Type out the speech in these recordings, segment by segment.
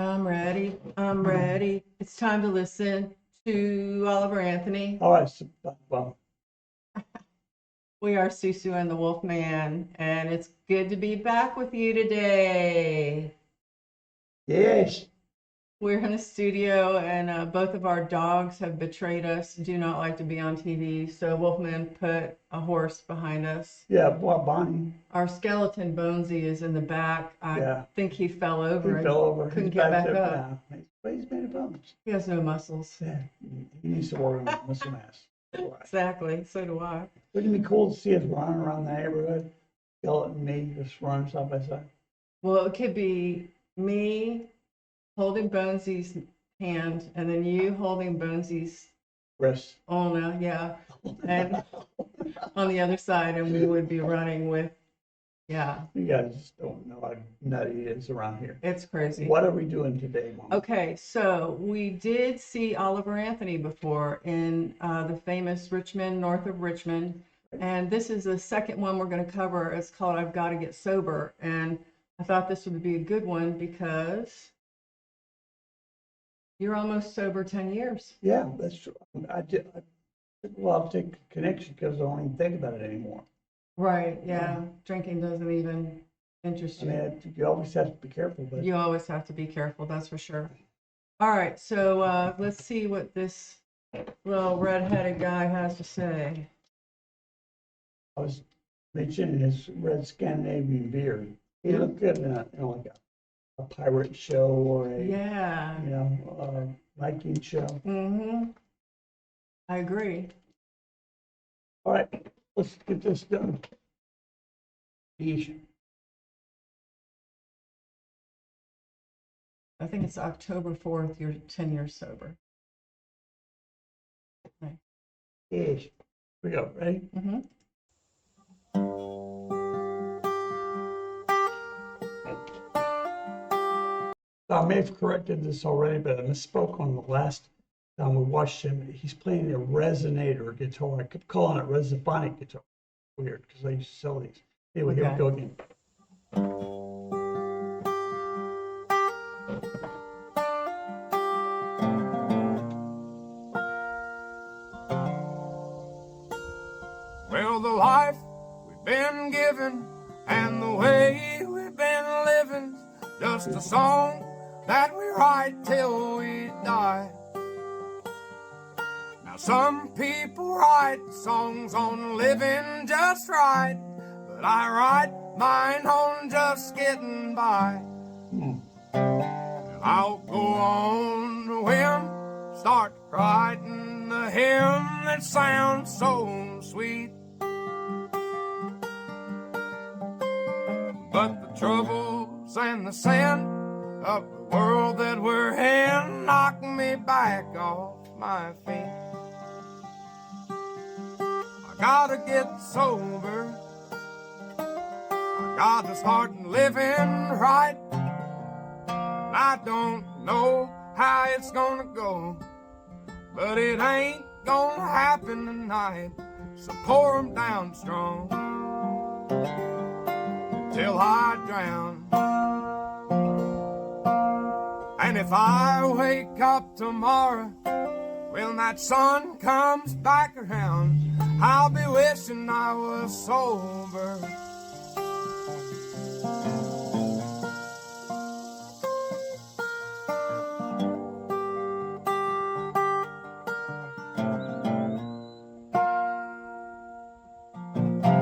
I'm ready. I'm ready. It's time to listen to Oliver Anthony. All right. So, well, We are Susu and the Wolfman, and it's good to be back with you today. yes. We're in the studio, and both of our dogs have betrayed us, do not like to be on TV. So Wolfman put a horse behind us. Yeah. Well, Bonnie. Our skeleton Bonesy is in the back. I think he fell over He and fell over. couldn't He's get back there up. now. But he's made a bones. He has no muscles. Yeah. He needs to work on muscle mass. Exactly. So do I. Wouldn't it be cool to see us running around the neighborhood? Skeleton and me just running side by side. Well, it could be me holding Bonesy's hand, and then you holding Bonesy's Wrist. ulna, yeah, and on the other side, and we would be running with, yeah, You guys just don't know how nutty it is around here. it's crazy. What are we doing today, Mom? Okay, so we did see Oliver Anthony before in the famous Richmond, north of Richmond, and this is the second one we're going to cover. It's called I've Got to Get Sober, and I thought this would be a good one because you're almost sober 10 years. Yeah, that's true. I took a while to take a connection because I don't even think about it anymore. Right, yeah. Drinking doesn't even interest I you. mean, you always have to be careful, but You always have to be careful, that's for sure. All right, so let's see what this little red-headed guy has to say. I was mentioning his red Scandinavian beard. He looked good in a, like a pirate show or a Yeah. Viking show. Mm-hmm. I agree. All right, let's get this done. Yeesh. I think it's October 4th, you're 10 years sober. Okay. Yeesh. Here we go. Ready? Mm-hmm. I may have corrected this already, but I misspoke on the last time we watched him. He's playing a resonator guitar. I kept calling it resophonic guitar. Weird, because I used to sell these. Anyway, here we go again. Well, the life we've been given and the way we've been living, just a song that we write till we die. Now some people write songs on living just right, but I write mine on just getting by. And I'll go on to whim, start writing a hymn that sounds so sweet. But the troubles and the sin of the world that we're in knock me back off my feet. I gotta get sober. I gotta start living right. I don't know how it's gonna go, but it ain't gonna happen tonight. So pour 'em down strong till I drown. And if I wake up tomorrow when that sun comes back around, I'll be wishing I was sober.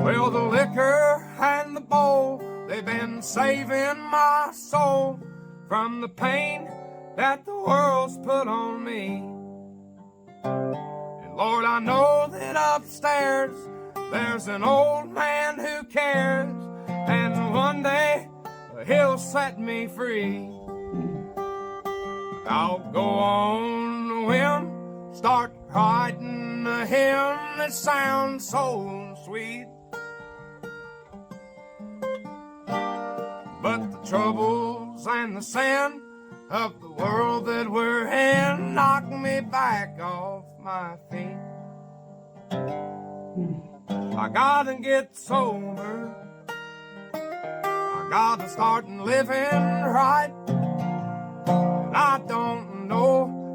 Well, the liquor and the bowl, they've been saving my soul from the pain that the world's put on me. And Lord, I know that upstairs there's an old man who cares, and one day he'll set me free. I'll go on a whim, start writing a hymn that sounds so sweet. But the troubles and the sin of the world that we're in knock me back off my feet. I gotta get sober. I gotta start living right.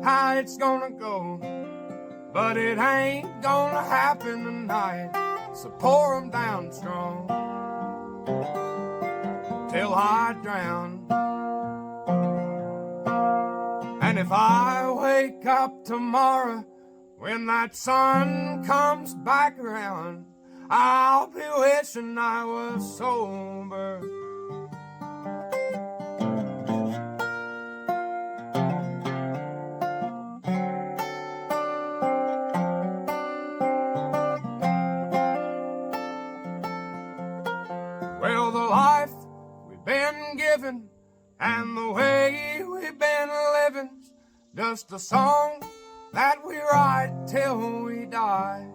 how it's gonna go, but it ain't gonna happen tonight. So pour 'em down strong till I drown. And if I wake up tomorrow when that sun comes back around, I'll be wishing I was sober. Well, the life we've been given and the way we've been living's just a song that we write till we die.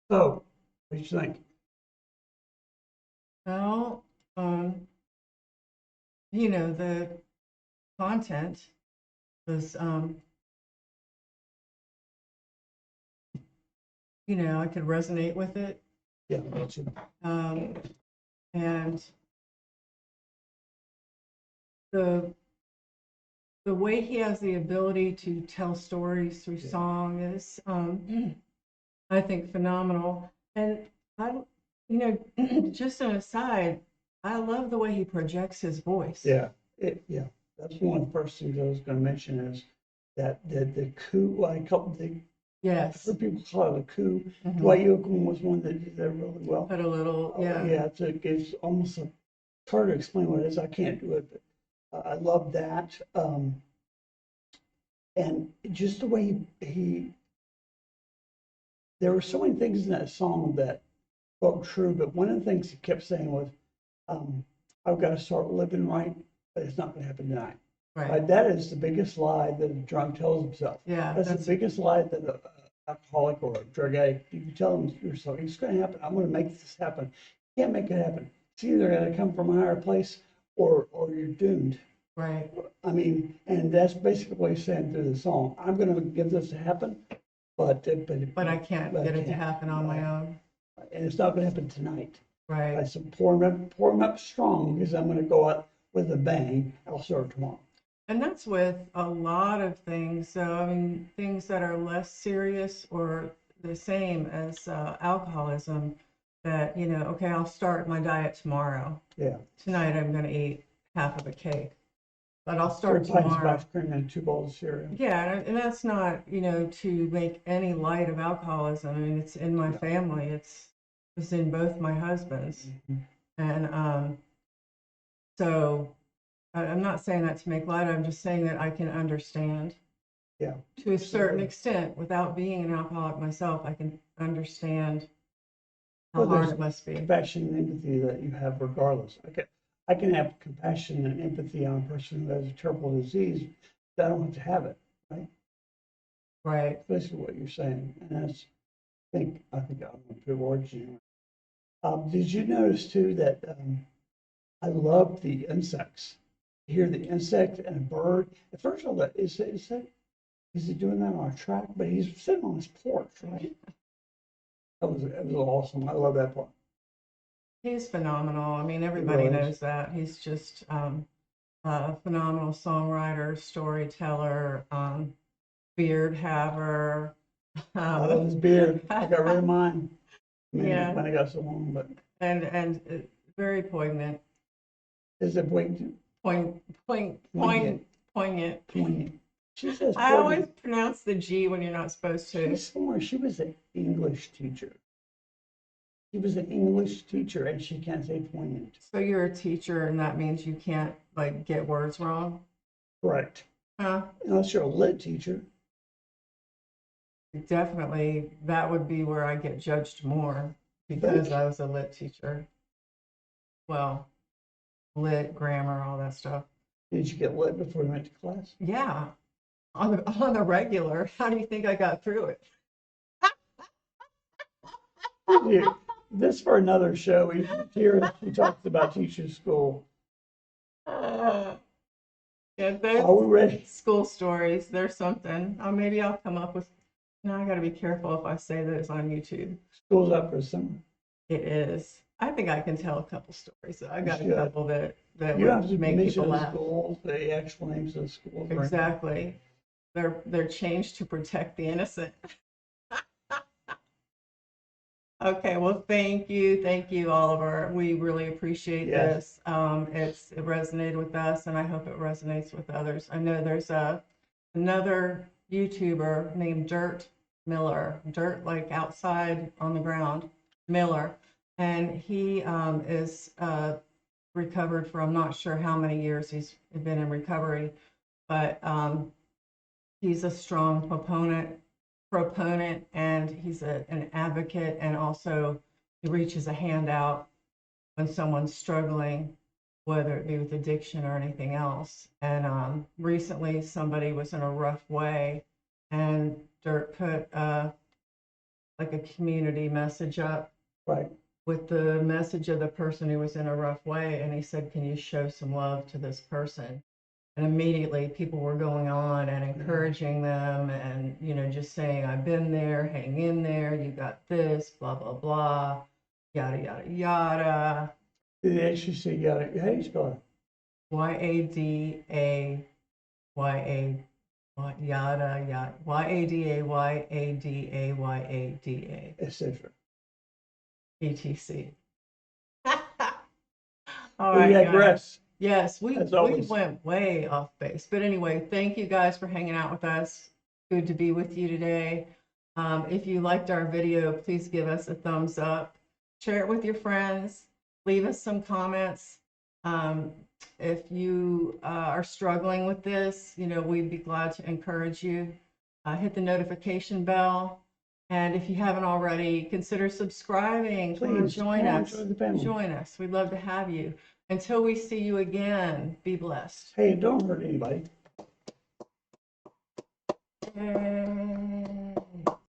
So, what do you think? Well, you know, the content was, you know, I could resonate with it. Yeah, me too. And the way he has the ability to tell stories through song is, I think, phenomenal. And I, you know, just an aside, I love the way he projects his voice. Yeah, that's one of the first things I was going to mention is that the coup, I Yes. heard people call it a coup. Mhm. Dwight Yoakam was one that did that really well. Put a little, yeah. Yeah, it's almost it's hard to explain what it is. I can't do it, but I love that. And just the way there were so many things in that song that felt true, but one of the things he kept saying was, I've got to start living right, but it's not going to happen tonight. Right. That is the biggest lie that a drunk tells himself. Yeah. That's the biggest lie that an alcoholic or a drug addict, you can tell yourself, it's going to happen. I'm going to make this happen. You can't make it happen. It's either going to come from a higher place or you're doomed. Right. I mean, and that's basically what he's saying through the song. I'm going to give this to happen, but I can't get it to happen on my own. And it's not going to happen tonight. Right. I said, pour them up strong because I'm going to go out with a bang. I'll start tomorrow. And that's with a lot of things. So, I mean, things that are less serious or the same as alcoholism, that, you know, okay, I'll start my diet tomorrow. Yeah. Tonight I'm going to eat half of a cake, but I'll start 4 pints of tomorrow. ice cream and 2 bowls of cereal. Yeah, and that's not, you know, to make any light of alcoholism. I mean, it's in my family. It's in both my husbands. Mhm. And so I'm not saying that to make light. I'm just saying that I can understand. Yeah. To a certain extent, without being an alcoholic myself, I can understand how Well, hard there's it must be. compassion and empathy that you have regardless. I can have compassion and empathy on a person who has a terrible disease, but I don't have to have it, right? Right. That's basically what you're saying. And that's, I think I'm going to put words in. Did you notice too that I love the insects? Hear the insect and a bird. At first I thought, is he doing that on a track? But he's sitting on his porch, right? It was awesome. I love that part. He's phenomenal. I mean, everybody really knows that. He's just a phenomenal songwriter, storyteller, beard haver. I love his beard. I got rid of mine. Yeah. When I got so long, but And very poignant. is it poignant? Poignant. Poignant. She says I always poignant. pronounce the G when you're not supposed to. She's somewhere. She was an English teacher. She was an English teacher, and she can't say poignant. So you're a teacher, and that means you can't like get words wrong? Correct. Huh? Unless you're a lit teacher. Definitely, that would be where I get judged more because I was a lit teacher. Well, lit, grammar, all that stuff. Did you get lit before you went to class? Yeah, on the regular. How do you think I got through it? Yeah, this for another show. Here she talks about teaching school. Yeah, Are those we ready? school stories, there's something. Maybe I'll come up with, no, I gotta be careful if I say those on YouTube. School's up for summer. It is. I think I can tell a couple stories. I got a should. couple that You don't have would to make mention people the laugh. schools, the actual names of the schools. or anything. Exactly. They're changed to protect the innocent. Okay, well, thank you, Oliver. We really appreciate Yes. this. It resonated with us, and I hope it resonates with others. I know there's another YouTuber named Dirt Miller, Dirt like outside on the ground, Miller, and he is recovered for I'm not sure how many years he's been in recovery, but he's a strong proponent, and he's an advocate, and also he reaches a hand out when someone's struggling, whether it be with addiction or anything else. And recently somebody was in a rough way, and Dirk put like a community message up Right. with the message of the person who was in a rough way, and he said, can you show some love to this person? And immediately people were going on and encouraging them and, just saying, I've been there, hang in there, you got this, blah, blah, blah, yada, yada, yada. Did they actually say you got it? How do you spell it? YADAYA, yada, yada, YADAYADAYADA, Etc. ETC. All We right, guys. digress. Yes, we As always. went way off base. But anyway, thank you guys for hanging out with us. Good to be with you today. If you liked our video, please give us a thumbs up. Share it with your friends. Leave us some comments. If you are struggling with this, we'd be glad to encourage you. Hit the notification bell. And if you haven't already, consider subscribing. Come on, Please, join come on, us. join the family. Join us. We'd love to have you. Until we see you again, be blessed. Hey, don't hurt anybody. Yay.